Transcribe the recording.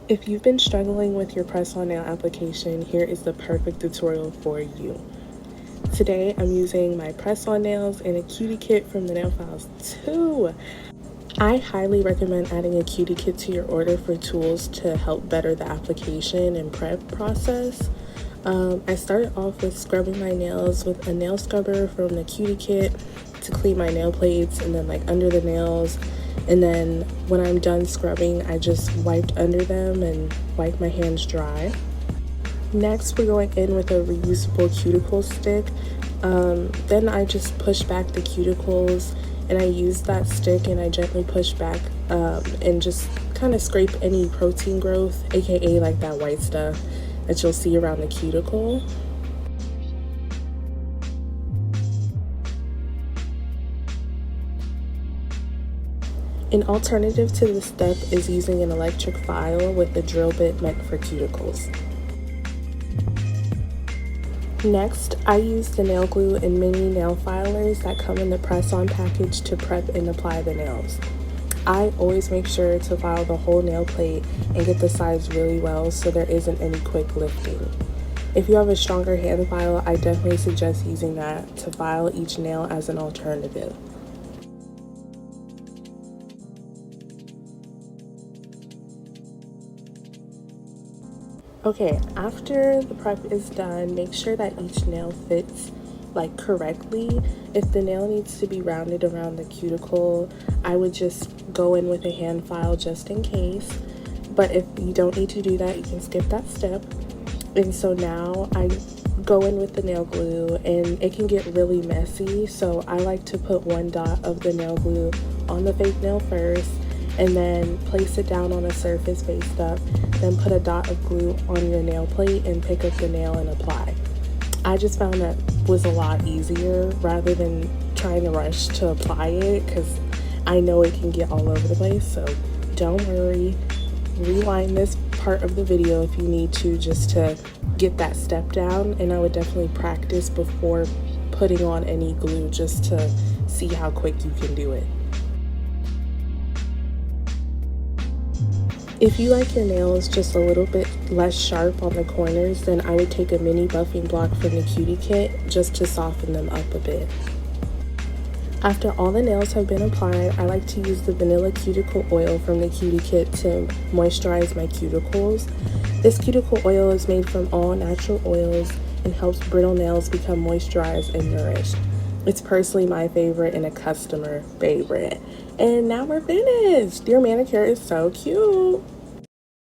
If you've been struggling with your press-on nail application, here is the perfect tutorial for you. Today, I'm using my press-on nails and a cutie kit from the Nail Files 2. I highly recommend adding a cutie kit to your order for tools to help better the application and prep process. I started off with scrubbing my nails with a nail scrubber from the cutie kit to clean my nail plates and then under the nails. And then when I'm done scrubbing, I just wiped under them and wiped my hands dry. Next, we're going in with a reusable cuticle stick. Then I just push back the cuticles and I use that stick and I gently push back and just kind of scrape any protein growth, aka like that white stuff that you'll see around the cuticle. An alternative to this step is using an electric file with a drill bit meant for cuticles. Next, I use the nail glue and mini nail filers that come in the press-on package to prep and apply the nails. I always make sure to file the whole nail plate and get the sides really well so there isn't any quick lifting. If you have a stronger hand file, I definitely suggest using that to file each nail as an alternative. Okay, after the prep is done, make sure that each nail fits correctly. If the nail needs to be rounded around the cuticle, I would just go in with a hand file just in case. But if you don't need to do that, you can skip that step. And so now I go in with the nail glue and it can get really messy. So I like to put one dot of the nail glue on the fake nail first and then place it down on a surface faced up, then put a dot of glue on your nail plate and pick up the nail and apply. I just found that was a lot easier rather than trying to rush to apply it because I know it can get all over the place, so don't worry. Rewind this part of the video if you need to just to get that step down, and I would definitely practice before putting on any glue just to see how quick you can do it. If you like your nails just a little bit less sharp on the corners, then I would take a mini buffing block from the cutie kit just to soften them up a bit. After all the nails have been applied, I like to use the vanilla cuticle oil from the cutie kit to moisturize my cuticles. This cuticle oil is made from all natural oils and helps brittle nails become moisturized and nourished. It's personally my favorite and a customer favorite. And now we're finished. Your manicure is so cute.